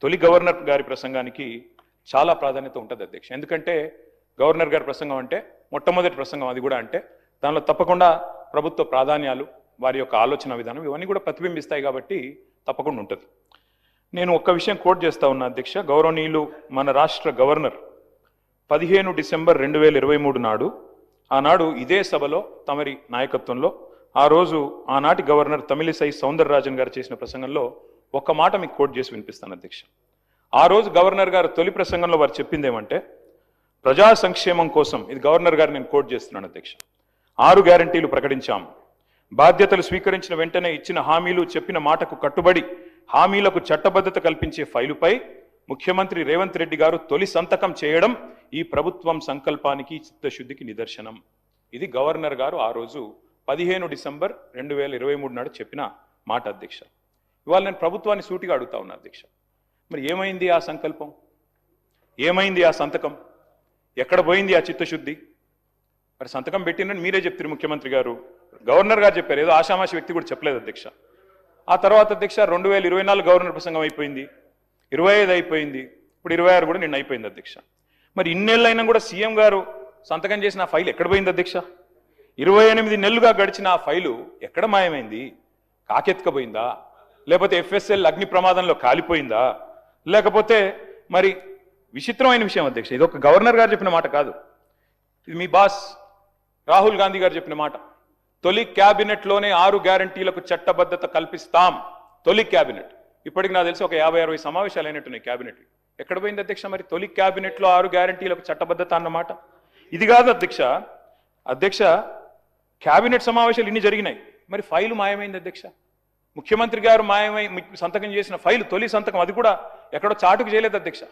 తొలి గవర్నర్ గారి ప్రసంగానికి చాలా ప్రాధాన్యత ఉంటుంది అధ్యక్ష. ఎందుకంటే గవర్నర్ గారి ప్రసంగం అంటే మొట్టమొదటి ప్రసంగం, అది కూడా అంటే దానిలో తప్పకుండా ప్రభుత్వ ప్రాధాన్యాలు, వారి యొక్క ఆలోచన విధానం ఇవన్నీ కూడా ప్రతిబింబిస్తాయి కాబట్టి తప్పకుండా ఉంటుంది. నేను ఒక్క విషయం కోట్ చేస్తా ఉన్నా అధ్యక్ష. గౌరవనీయులు మన రాష్ట్ర గవర్నర్ 15 డిసెంబర్ 2023 నాడు, ఆనాడు ఇదే సభలో తమరి నాయకత్వంలో ఆ రోజు ఆనాటి గవర్నర్ తమిళిసై సౌందరరాజన్ గారు చేసిన ప్రసంగంలో ఒక్క మాట మీకు కోట్ చేసి వినిపిస్తాను అధ్యక్ష. ఆ రోజు గవర్నర్ గారు తొలి ప్రసంగంలో వారు చెప్పింది ఏమంటే, ప్రజా సంక్షేమం కోసం, ఇది గవర్నర్ గారు నేను కోట్ చేస్తున్నాను అధ్యక్ష, 6 గ్యారంటీలు ప్రకటించాం. బాధ్యతలు స్వీకరించిన వెంటనే ఇచ్చిన హామీలు, చెప్పిన మాటకు కట్టుబడి హామీలకు చట్టబద్ధత కల్పించే ఫైలుపై ముఖ్యమంత్రి రేవంత్ రెడ్డి గారు తొలి సంతకం చేయడం ఈ ప్రభుత్వం సంకల్పానికి, చిత్తశుద్ధికి నిదర్శనం. ఇది గవర్నర్ గారు ఆ రోజు 15 డిసెంబర్ 2023 నాడు చెప్పిన మాట అధ్యక్ష. ఇవాళ నేను ప్రభుత్వాన్ని సూటిగా అడుగుతా ఉన్నా అధ్యక్ష, మరి ఏమైంది ఆ సంకల్పం? ఏమైంది ఆ సంతకం? ఎక్కడ పోయింది ఆ చిత్తశుద్ధి? మరి సంతకం పెట్టిందని మీరే చెప్తారు ముఖ్యమంత్రి గారు, గవర్నర్ గారు చెప్పారు, ఏదో ఆషామాషి వ్యక్తి కూడా చెప్పలేదు అధ్యక్ష. ఆ తర్వాత అధ్యక్ష 2024 గవర్నర్ ప్రసంగం అయిపోయింది, 25 అయిపోయింది, ఇప్పుడు 26 కూడా నిన్న అయిపోయింది అధ్యక్ష. మరి ఇన్నేళ్ళైనా కూడా సీఎం గారు సంతకం చేసిన ఆ ఫైల్ ఎక్కడ పోయింది అధ్యక్ష? 28 నెలలుగా గడిచిన ఆ ఫైలు ఎక్కడ మాయమైంది? కాకెత్తుకపోయిందా? లేకపోతే FSL అగ్ని ప్రమాదంలో కాలిపోయిందా? లేకపోతే మరి విచిత్రమైన విషయం అధ్యక్ష, ఇది ఒక గవర్నర్ గారు చెప్పిన మాట కాదు, ఇది మీ బాస్ రాహుల్ గాంధీ గారు చెప్పిన మాట. తొలి క్యాబినెట్లోనే 6 గ్యారంటీలకు చట్టబద్ధత కల్పిస్తాం. తొలి క్యాబినెట్, ఇప్పటికి నాకు తెలిసి ఒక 50-60 సమావేశాలు అయినట్టున్నాయి క్యాబినెట్. ఎక్కడ పోయింది అధ్యక్ష మరి తొలి క్యాబినెట్లో 6 గ్యారంటీలకు చట్టబద్ధత అన్నమాట? ఇది కాదు అధ్యక్ష. అధ్యక్ష, క్యాబినెట్ సమావేశాలు ఇన్ని జరిగినాయి, మరి ఫైలు మాయమైంది అధ్యక్ష. ముఖ్యమంత్రి గారు మాయమై సంతకం చేసిన ఫైలు, తొలి సంతకం, అది కూడా ఎక్కడో చాటుకు చేయలేదు అధ్యక్ష,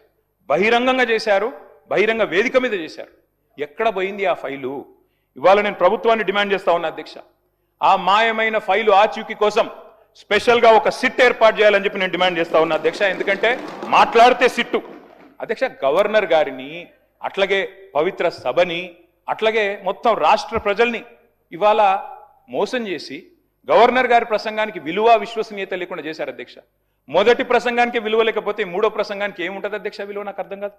బహిరంగంగా చేశారు, బహిరంగ వేదిక మీద చేశారు. ఎక్కడ పోయింది ఆ ఫైలు? ఇవాళ నేను ప్రభుత్వాన్ని డిమాండ్ చేస్తా ఉన్నా అధ్యక్ష, ఆ మాయమైన ఫైలు ఆచూకీ కోసం స్పెషల్గా ఒక సిట్ ఏర్పాటు చేయాలని చెప్పి నేను డిమాండ్ చేస్తా ఉన్నా అధ్యక్ష. ఎందుకంటే మాట్లాడితే సిట్టు అధ్యక్ష, గవర్నర్ గారిని, అట్లాగే పవిత్ర సభని, అట్లాగే మొత్తం రాష్ట్ర ప్రజల్ని ఇవాళ మోసం చేసి గవర్నర్ గారి ప్రసంగానికి విలువ, విశ్వసనీయత లేకుండా చేశారు అధ్యక్ష. మొదటి ప్రసంగానికి విలువ లేకపోతే మూడో ప్రసంగానికి ఏముంటుంది అధ్యక్ష విలువ? నాకు అర్థం కాదు.